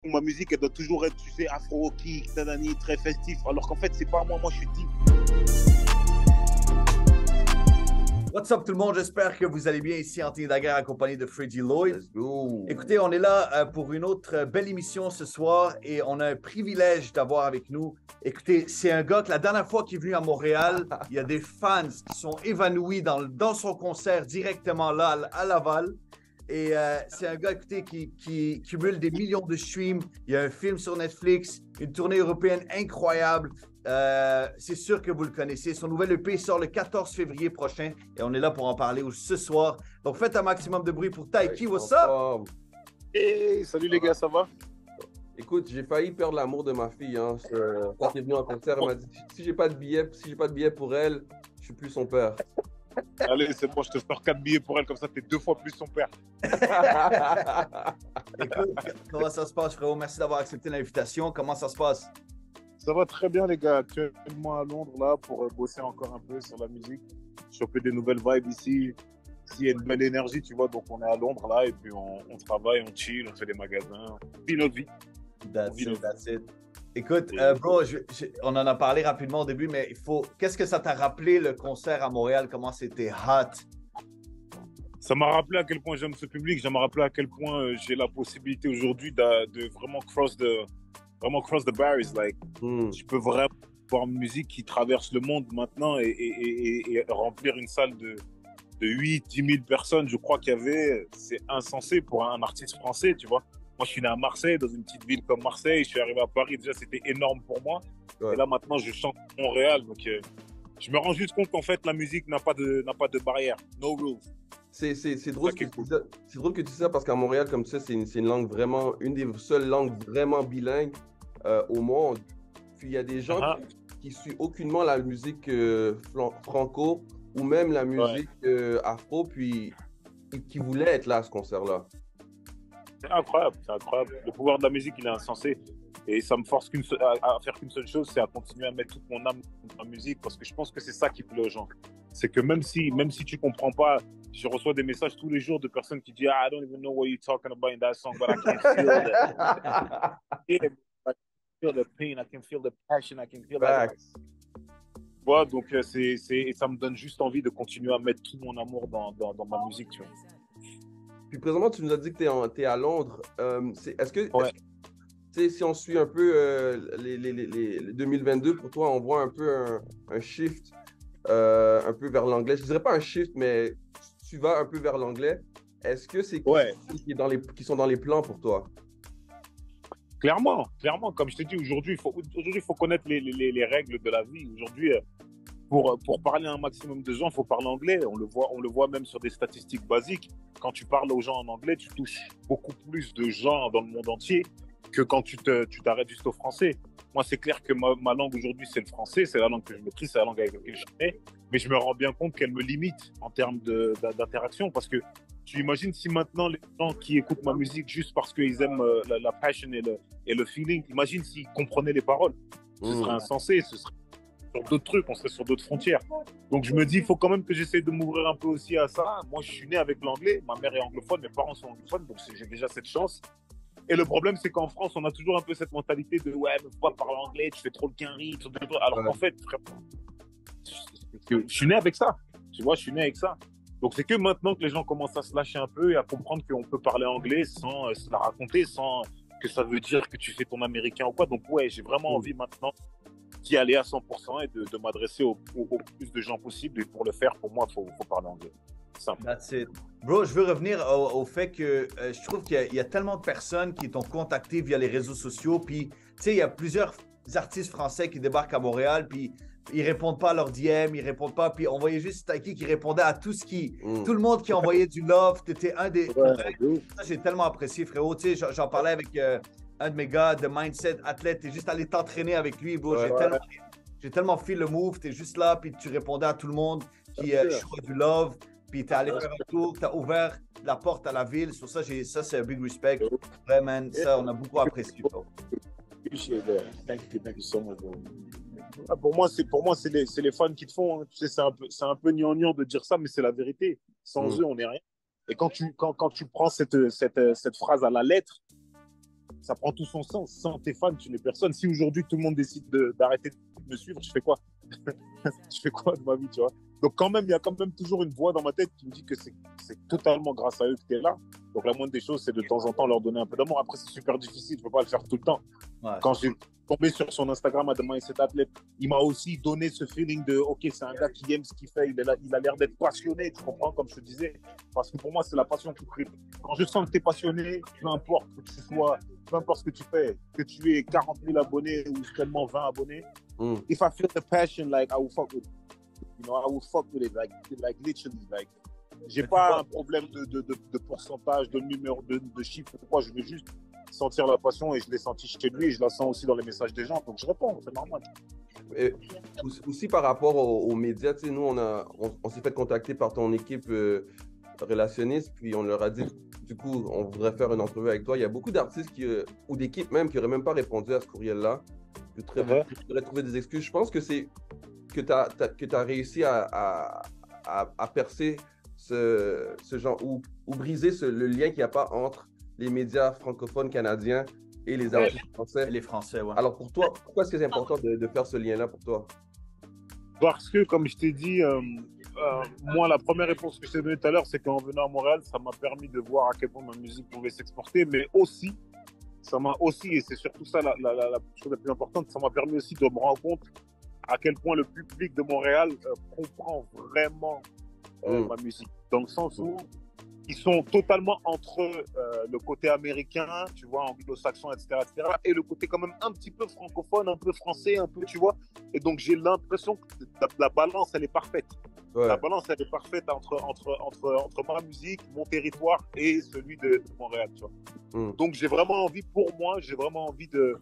ma musique, elle doit toujours être, tu sais, afro-kick, tanani, très festif. Alors qu'en fait, c'est pas moi. Moi, je suis deep. What's up tout le monde, j'espère que vous allez bien ici Anthony Daguerre accompagné de Freddy Lloyd. Let's go. Écoutez, on est là pour une autre belle émission ce soir et on a un privilège d'avoir avec nous. Écoutez, c'est un gars que la dernière fois qu'il est venu à Montréal, il y a des fans qui sont évanouis dans son concert directement là à Laval. Et c'est un gars, écoutez, qui cumule des millions de streams. Il y a un film sur Netflix, une tournée européenne incroyable. C'est sûr que vous le connaissez. Son nouvel EP sort le 14 février prochain et on est là pour en parler ce soir. Donc faites un maximum de bruit pour Taiki. What's up? Hey, salut les gars, ça va? Écoute, j'ai failli perdre l'amour de ma fille. Hein. Quand elle est venue en concert, elle m'a dit si j'ai pas de billet pour elle, je suis plus son père. Allez, c'est bon, je te sors 4 billets pour elle, comme ça, t'es 2 fois plus son père. Écoute, comment ça se passe, frérot? Merci d'avoir accepté l'invitation. Comment ça se passe? Ça va très bien, les gars. Actuellement à Londres, là, pour bosser encore un peu sur la musique, choper des nouvelles vibes ici. S'il y a une belle énergie, tu vois, donc on est à Londres, là, et puis on travaille, on chill, on fait des magasins, on vit notre vie. That's it. Écoute, bro, on en a parlé rapidement au début, mais qu'est-ce que ça t'a rappelé le concert à Montréal? Comment c'était hot? Ça m'a rappelé à quel point j'aime ce public. Ça m'a rappelé à quel point j'ai la possibilité aujourd'hui de vraiment cross the barriers. Like, je peux vraiment voir une musique qui traverse le monde maintenant et remplir une salle de 8, 10 000 personnes. Je crois qu'il y avait, c'est insensé pour un artiste français, tu vois. Moi, je suis né à Marseille, dans une petite ville comme Marseille. Je suis arrivé à Paris, déjà, c'était énorme pour moi. Ouais. Et là, maintenant, je chante à Montréal. Donc, je me rends juste compte qu'en fait, la musique n'a pas de barrière. No rules. C'est drôle, drôle que tu dis ça parce qu'à Montréal, comme ça, c'est une langue vraiment, une des seules langues vraiment bilingues au monde. Puis, il y a des gens qui suivent aucunement la musique franco ou même la musique afro, puis qui voulaient être là à ce concert-là. C'est incroyable, c'est incroyable. Le pouvoir de la musique, il est insensé. Et ça me force à faire qu'une seule chose, c'est à continuer à mettre toute mon âme dans la musique, parce que je pense que c'est ça qui plaît aux gens. C'est que même si tu comprends pas, je reçois des messages tous les jours de personnes qui disent « I don't even know what you're talking about in that song, but I can feel that. I can feel the pain, I can feel the passion, I can feel that. » Ouais, donc ça me donne juste envie de continuer à mettre tout mon amour dans ma musique, tu vois. Puis présentement, tu nous as dit que tu es à Londres. Est-ce que, si on suit un peu les 2022, pour toi, on voit un peu un shift un peu vers l'anglais. Je ne dirais pas un shift, mais tu vas un peu vers l'anglais. Est-ce que c'est quelque chose qui sont dans les plans pour toi? Clairement. Comme je t'ai dit, aujourd'hui, il faut connaître les règles de la vie. Aujourd'hui, pour parler à un maximum de gens, il faut parler anglais. On le voit même sur des statistiques basiques. Quand tu parles aux gens en anglais, tu touches beaucoup plus de gens dans le monde entier que quand tu t'arrêtes juste au français. Moi, c'est clair que ma langue aujourd'hui, c'est le français. C'est la langue que je maîtrise, c'est la langue avec laquelle je suis né. Mais je me rends bien compte qu'elle me limite en termes d'interaction. Parce que tu imagines si maintenant les gens qui écoutent ma musique juste parce qu'ils aiment la passion et le feeling, imagine s'ils comprenaient les paroles. Ce serait insensé, ce serait sur d'autres trucs, on serait sur d'autres frontières. Donc je me dis, il faut quand même que j'essaie de m'ouvrir un peu aussi à ça. Moi, je suis né avec l'anglais, ma mère est anglophone, mes parents sont anglophones, donc j'ai déjà cette chance. Et le problème, c'est qu'en France, on a toujours un peu cette mentalité de « ouais, mais faut pas parler anglais, tu fais trop le quinri », alors qu'en fait, je suis né avec ça. Tu vois, je suis né avec ça. Donc c'est que maintenant que les gens commencent à se lâcher un peu et à comprendre qu'on peut parler anglais sans se la raconter, sans que ça veut dire que tu fais ton américain ou quoi. Donc ouais, j'ai vraiment envie maintenant d'y aller à 100% et de m'adresser au plus de gens possible. Et pour le faire, pour moi, il faut parler anglais. Simple. That's it. Bro, je veux revenir au fait que je trouve qu'il y a tellement de personnes qui t'ont contacté via les réseaux sociaux. Puis, tu sais, il y a plusieurs artistes français qui débarquent à Montréal. Puis, ils répondent pas à leurs DM, ils répondent pas. Puis, on voyait juste Taiki qui répondait à tout tout le monde qui envoyait du love. Tu étais un des. Ça, j'ai tellement apprécié, frérot. Tu sais, j'en parlais avec un de mes gars de Mindset Athlète. T'es juste allé t'entraîner avec lui, bro. J'ai tellement fait le move. T'es juste là, puis tu répondais à tout le monde qui jouait du love. Puis tu es allé faire un tour, tu as ouvert la porte à la ville. Sur ça, c'est un big respect. Vraiment, ça, on a beaucoup apprécié. Thank you so much. Pour moi, c'est les fans qui te font. Hein. Tu sais, c'est un peu gnangnan de dire ça, mais c'est la vérité. Sans eux, on n'est rien. Et quand tu prends cette phrase à la lettre, ça prend tout son sens. Sans tes fans, tu n'es personne. Si aujourd'hui tout le monde décide d'arrêter de me suivre, je fais quoi? Je fais quoi de ma vie, tu vois? Donc quand même, il y a quand même toujours une voix dans ma tête qui me dit que c'est totalement grâce à eux que tu es là. Donc la moindre des choses, c'est de temps en temps leur donner un peu d'amour. Après, c'est super difficile, je ne peux pas le faire tout le temps. Ouais. Quand j'ai tombé sur son Instagram à demain et cet athlète, il m'a aussi donné ce feeling de ok, c'est un gars qui aime ce qu'il fait, il a l'air d'être passionné, tu comprends, comme je te disais. Parce que pour moi, c'est la passion qui prime. Quand je sens que tu es passionné, peu importe que tu sois, peu importe ce que tu fais, que tu aies 40 000 abonnés ou seulement 20 abonnés, if I feel the passion, like I will fuck with it. You know, I will fuck with it, like literally, like. J'ai pas un problème de pourcentage, de numéro, de chiffres. Pourquoi je veux juste sentir la passion et je l'ai senti chez lui et je la sens aussi dans les messages des gens. Donc je réponds, c'est normal. Et aussi par rapport aux médias, tu sais, nous, on s'est fait contacter par ton équipe relationniste, puis on leur a dit, du coup, on voudrait faire une entrevue avec toi. Il y a beaucoup d'artistes ou d'équipes même qui n'auraient même pas répondu à ce courriel-là. Je voudrais trouver des excuses. Je pense que c'est que tu as réussi à percer ce genre ou briser le lien qu'il n'y a pas entre les médias francophones canadiens et les artistes français. Et les Français, ouais. Alors pour toi, pourquoi est-ce que c'est important de faire ce lien-là pour toi? Parce que, comme je t'ai dit, moi, la première réponse que je t'ai donnée tout à l'heure, c'est qu'en venant à Montréal, ça m'a permis de voir à quel point ma musique pouvait s'exporter, mais aussi, ça m'a aussi, et c'est surtout ça la chose la plus importante, ça m'a permis aussi de me rendre compte à quel point le public de Montréal comprend vraiment ma musique. Dans le sens où ils sont totalement entre le côté américain, tu vois, anglo-saxon, etc., et le côté quand même un petit peu francophone, un peu français, un peu, tu vois. Et donc, j'ai l'impression que la balance, elle est parfaite. Ouais. La balance, elle est parfaite entre ma musique, mon territoire et celui de Montréal, tu vois. Donc, j'ai vraiment envie, pour moi, j'ai vraiment envie de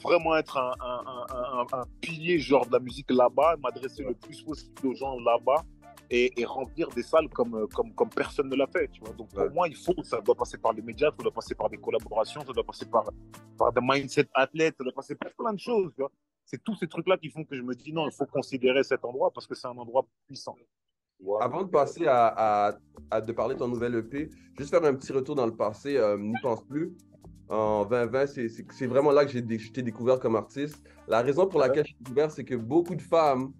vraiment être un pilier genre de la musique là-bas, m'adresser le plus possible aux gens là-bas et remplir des salles comme personne ne l'a fait, tu vois. Donc pour moi, ça doit passer par les médias, ça doit passer par des collaborations, ça doit passer par des mindset athlètes, ça doit passer par plein de choses, tu vois. C'est tous ces trucs-là qui font que je me dis non, il faut considérer cet endroit parce que c'est un endroit puissant. Voilà. Avant de passer à de parler de ton nouvel EP, juste faire un petit retour dans le passé, N'y pense plus. En 2020, c'est vraiment là que je t'ai découvert comme artiste. La raison pour laquelle je t'ai découvert, c'est que beaucoup de femmes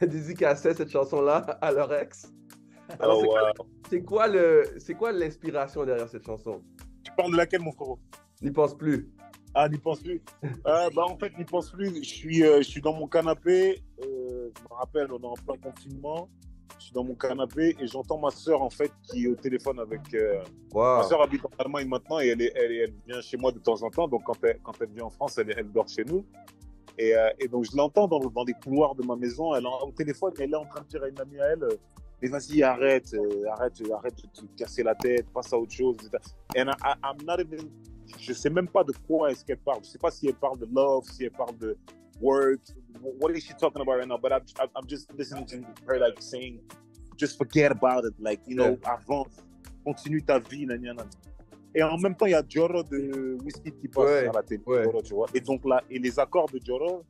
dédicaçaient cette chanson-là à leur ex. Alors, c'est quoi l'inspiration derrière cette chanson? Tu parles de laquelle, mon frérot? N'y pense plus. Ah, n'y pense plus. En fait, n'y pense plus. Je suis dans mon canapé. Je me rappelle, on est en plein confinement. Je suis dans mon canapé et j'entends ma sœur, en fait, qui est au téléphone avec... Ma sœur habite en Allemagne maintenant et elle vient chez moi de temps en temps. Donc, quand elle vient en France, elle dort chez nous. Et donc, je l'entends dans les couloirs de ma maison. Elle est au téléphone, elle est en train de dire à une amie à elle mais vas-y, arrête de te casser la tête, passe à autre chose. And I'm not even... Je ne sais même pas de quoi est-ce qu'elle parle. Je ne sais pas si elle parle de love, si elle parle de words. What is she talking about right now? But I'm just listening to her like saying, just forget about it. Like, you know, avance, continue ta vie, nanana. Et en même temps, il y a Joro de Wizkid qui passe à la télé, Joro, tu vois. Et donc là, et les accords de Joro,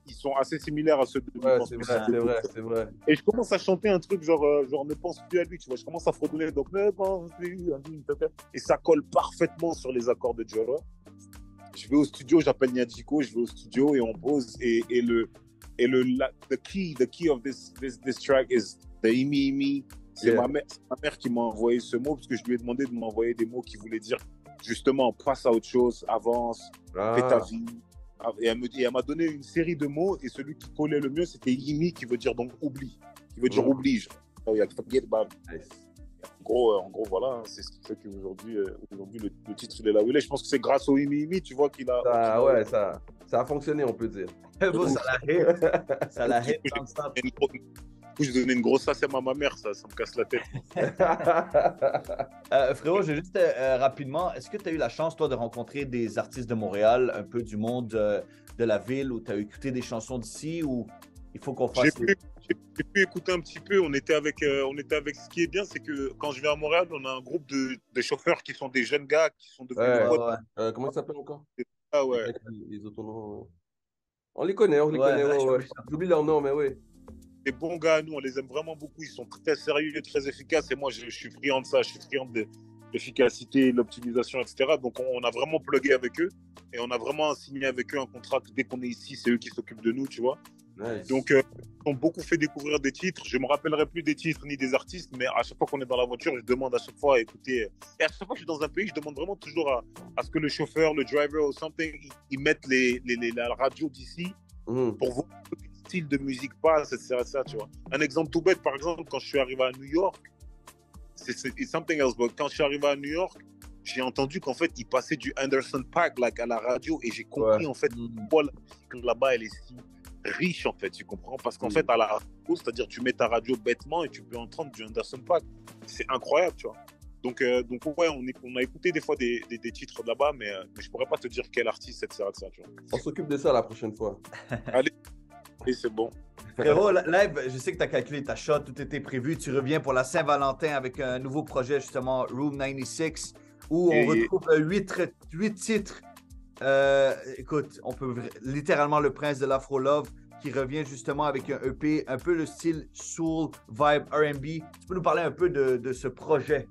ils sont assez similaires à ceux de c'est vrai. Et je commence à chanter un truc genre ne pense plus à lui, tu vois. Je commence à fredonner, donc ne pense plus à lui. Et ça colle parfaitement sur les accords de Joro. Je vais au studio, j'appelle Nyadjiko, je vais au studio et on pose. The key of this track is the Imi. C'est ma mère qui m'a envoyé ce mot parce que je lui ai demandé de m'envoyer des mots qui voulaient dire justement passe à autre chose, avance, fais ta vie. Et elle m'a donné une série de mots et celui qui collait le mieux c'était Imi qui veut dire donc oublie, qui veut dire oublie. En gros, voilà, c'est ce qui fait qu'aujourd'hui le titre il est là où il est. Je pense que c'est grâce au Imi, tu vois, qu'il a. Ça a fonctionné, on peut dire. Ça l'a hit. Je donnais une grosse sasse à ma mère, ça me casse la tête. Frérot, j'ai juste rapidement, est-ce que tu as eu la chance, toi, de rencontrer des artistes de Montréal, un peu du monde de la ville, où tu as écouté des chansons d'ici, ou il faut qu'on fasse... J'ai pu écouter un petit peu, on était avec ce qui est bien, c'est que quand je viens à Montréal, on a un groupe de chauffeurs qui sont des jeunes gars, qui sont devenus... comment ça s'appelle encore? Ah ouais. Les autonomes. On les connaît, J'oublie leur nom, mais oui. Des bons gars, nous, on les aime vraiment beaucoup. Ils sont très sérieux, très efficaces. Et moi, je suis friand de ça. Je suis friand l'efficacité, l'optimisation, etc. Donc, on a vraiment plugué avec eux et on a vraiment signé avec eux un contrat que dès qu'on est ici, c'est eux qui s'occupent de nous, tu vois. Nice. Donc, ils ont beaucoup fait découvrir des titres. Je ne me rappellerai plus des titres ni des artistes, mais à chaque fois qu'on est dans la voiture, je demande à chaque fois à écouter. Et à chaque fois que je suis dans un pays, je demande vraiment toujours à ce que le chauffeur, le driver ou something, ils mettent la radio d'ici pour voir quel style de musique passe, etc. Tu vois. Un exemple tout bête, par exemple, quand je suis arrivé à New York, c'est something else, but quand je suis arrivé à New York, j'ai entendu qu'en fait, il passait du Anderson .Paak à la radio et j'ai compris en fait pourquoi la musique là-bas, elle est si riche en fait, tu comprends? Parce qu'en fait, à la radio, c'est-à-dire tu mets ta radio bêtement et tu peux entendre du Anderson .Paak. C'est incroyable, tu vois. Donc ouais, on a écouté des fois des titres de là-bas, mais je pourrais pas te dire quel artiste, etc. Tu vois. On s'occupe de ça la prochaine fois. Allez, c'est bon. Frérot, live, je sais que tu as calculé ta shot, tout était prévu. Tu reviens pour la Saint-Valentin avec un nouveau projet, justement, Room 96, où on retrouve 8 titres. Écoute, on peut littéralement le prince de l'Afro-Love qui revient justement avec un EP, un peu le style soul, vibe, R&B. Tu peux nous parler un peu de ce projet?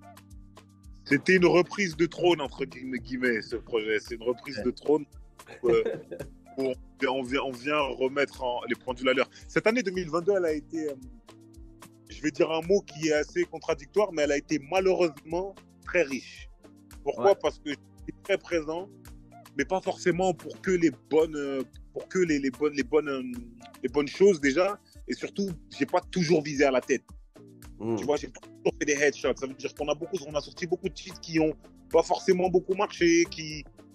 C'était une reprise de Trône, entre guillemets, ce projet. C'est une reprise de Trône. On vient remettre les pendules à l'heure. Cette année 2022, elle a été, je vais dire un mot qui est assez contradictoire, mais elle a été malheureusement très riche. Pourquoi? Parce que j'étais très présent, mais pas forcément pour que les bonnes, les bonnes choses déjà, et surtout, j'ai pas toujours visé à la tête. Tu vois, j'ai pas toujours fait des headshots. Ça veut dire qu'on a sorti beaucoup de titres qui ont pas forcément beaucoup marché,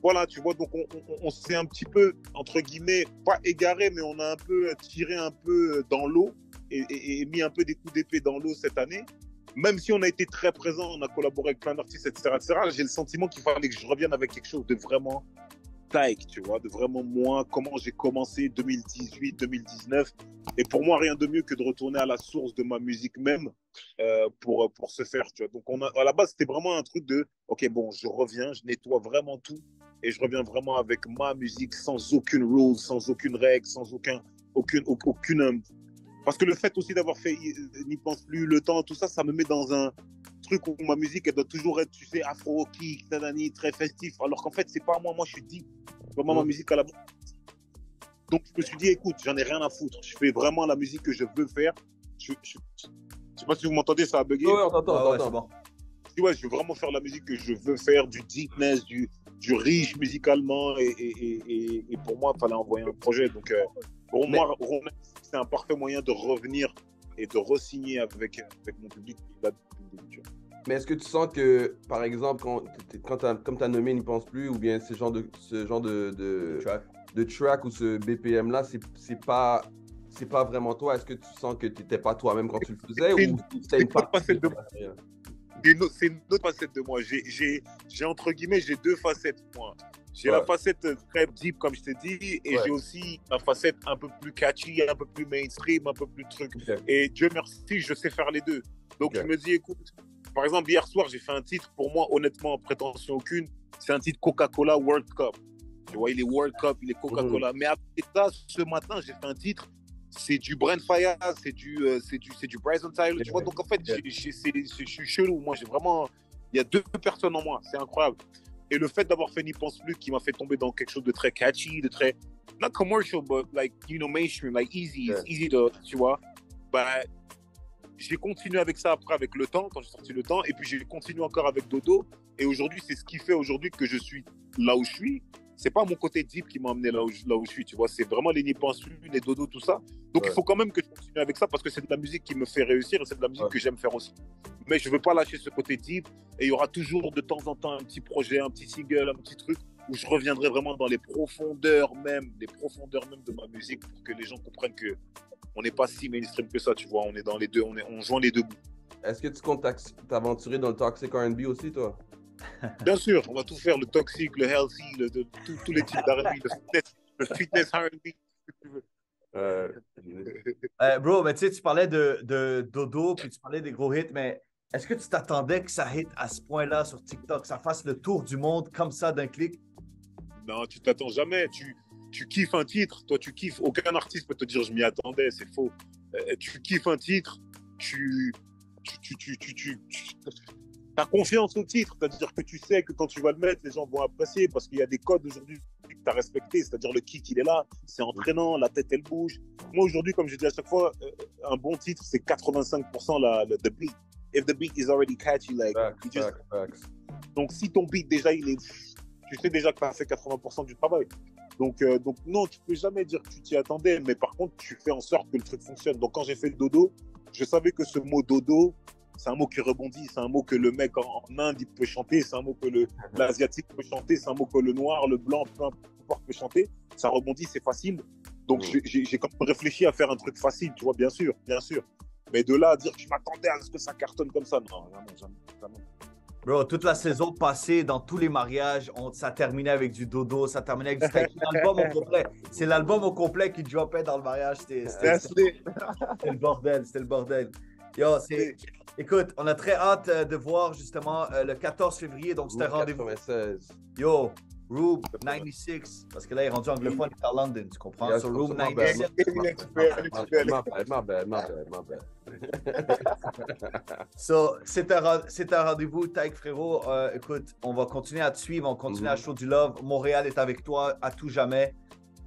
voilà, tu vois, donc on s'est un petit peu, entre guillemets, pas égaré, mais on a un peu tiré un peu dans l'eau et mis un peu des coups d'épée dans l'eau cette année. Même si on a été très présent, on a collaboré avec plein d'artistes, etc., j'ai le sentiment qu'il fallait que je revienne avec quelque chose de vraiment taille, tu vois, de vraiment moi, comment j'ai commencé 2018, 2019. Et pour moi, rien de mieux que de retourner à la source de ma musique même pour se faire, tu vois. Donc, à la base, c'était vraiment un truc de, OK, bon, je reviens, je nettoie vraiment tout et je reviens vraiment avec ma musique sans aucune rule, sans aucune règle, sans aucune parce que le fait aussi d'avoir fait N'y pense plus, le temps, tout ça, ça me met dans un truc où ma musique, elle doit toujours être, tu sais, afro-kick, très festif. Alors qu'en fait, c'est pas moi, je suis deep. Vraiment, ma musique à la base. Donc, je me suis dit, écoute, j'en ai rien à foutre. Je fais vraiment la musique que je veux faire. Je sais pas si vous m'entendez, ça a bugué. Ouais, on t'entend. C'est bon. Ouais, je veux vraiment faire la musique que je veux faire, du deepness, du riche musicalement. Et pour moi, il fallait envoyer un projet. Donc, pour moi, c'est un parfait moyen de revenir et de re-signer avec mon public qui date depuis le début. Mais est-ce que tu sens que, par exemple, comme tu as nommé N'y pense plus, ou bien ce genre de track ou ce BPM-là, c'est pas vraiment toi? Est-ce que tu sens que tu n'étais pas toi-même quand tu le faisais? Ou c'était une partie de c'est une autre facette de moi. J'ai entre guillemets, j'ai deux facettes, moi. J'ai la facette très deep, comme je t'ai dit, et j'ai aussi la facette un peu plus catchy, un peu plus mainstream, un peu plus truc. Et Dieu merci, je sais faire les deux. Donc, je me dis, écoute, par exemple, hier soir, j'ai fait un titre, pour moi, honnêtement, prétention aucune, c'est un titre Coca-Cola World Cup. Tu vois, il est World Cup, il est Coca-Cola. Mais après ça, ce matin, j'ai fait un titre, c'est du Brent Faiyaz, c'est du Bryson Tyler. Tu vois, donc en fait, je suis chelou. Moi, j'ai vraiment, il y a deux personnes en moi, c'est incroyable. Et le fait d'avoir fait N'y pense plus, qui m'a fait tomber dans quelque chose de très catchy, de très, not commercial, but like, you know, mainstream, like easy, it's easy to, tu vois. Bah, j'ai continué avec ça après, avec Le Temps, quand j'ai sorti Le Temps, et puis j'ai continué encore avec Dodo. Et aujourd'hui, c'est ce qui fait aujourd'hui que je suis là où je suis. C'est pas mon côté deep qui m'a amené là où je suis, tu vois. C'est vraiment les N'y pense plus, les Dodo, tout ça. Donc il faut quand même que je continue avec ça parce que c'est de la musique qui me fait réussir et c'est de la musique que j'aime faire aussi. Mais je veux pas lâcher ce côté deep et il y aura toujours de temps en temps un petit projet, un petit single, un petit truc où je reviendrai vraiment dans les profondeurs même de ma musique pour que les gens comprennent que on n'est pas si mainstream que ça, tu vois. On est dans les deux, on joint les deux bouts. Est-ce que tu comptes t'aventurer dans le toxic R&B aussi, toi? Bien sûr, on va tout faire, le toxic, le healthy, tous les types d'R&B, le fitness R&B. Bro, mais tu sais, tu parlais de Dodo, puis tu parlais des gros hits, mais est-ce que tu t'attendais que ça hit à ce point-là sur TikTok, ça fasse le tour du monde comme ça d'un clic? Non, tu t'attends jamais. Tu kiffes un titre, toi tu kiffes. Aucun artiste peut te dire je m'y attendais, c'est faux. Tu kiffes un titre, T'as confiance au titre, c'est-à-dire que tu sais que quand tu vas le mettre, les gens vont apprécier parce qu'il y a des codes aujourd'hui que tu as respectés, c'est-à-dire le kick, il est là, c'est entraînant, la tête, elle bouge. Moi, aujourd'hui, comme je dis à chaque fois, un bon titre, c'est 85% the beat. If the beat is already catchy, like, Facts. Donc, si ton beat, déjà, tu sais déjà que tu as fait 80% du travail. Donc, non, tu peux jamais dire que tu t'y attendais, mais par contre, tu fais en sorte que le truc fonctionne. Donc, quand j'ai fait le dodo, je savais que ce mot dodo, c'est un mot qui rebondit, c'est un mot que le mec en Inde, il peut chanter, c'est un mot que l'Asiatique peut chanter, c'est un mot que le noir, le blanc, peu importe peut chanter. Ça rebondit, c'est facile. Donc, j'ai quand même réfléchi à faire un truc facile, tu vois, bien sûr. Mais de là à dire que je m'attendais à ce que ça cartonne comme ça, non, jamais. Bro, toute la saison passée, dans tous les mariages, ça terminait avec du dodo, ça terminait avec du steak. L'album au complet. C'est l'album au complet qui dropait dans le mariage. C'était le bordel. Yo, écoute, on a très hâte de voir justement le 14 février. Donc, c'était rendez-vous. 96. Yo, Room 96. Parce que là, il est rendu anglophone, il est à London, tu comprends? Yeah, So, Room my bad. 96. My bad. So, c'est un rendez-vous, Taïk frérot. Écoute, on va continuer à te suivre, on continue à show du love. Montréal est avec toi à tout jamais.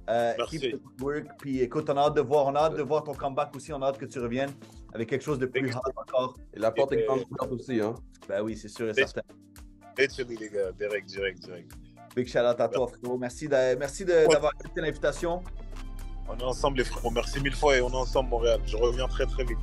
Merci. Keep the good work. Puis écoute, on a hâte de voir ton comeback aussi. On a hâte que tu reviennes avec quelque chose de plus hard encore. Et la porte est grande ouverte aussi, hein. Ben oui, c'est sûr et certain. Literally, les gars, direct. Big shout out à toi, frérot. Merci d'avoir accepté l'invitation. On est ensemble, les frérots. Merci 1000 fois et on est ensemble, Montréal. Je reviens très, très vite.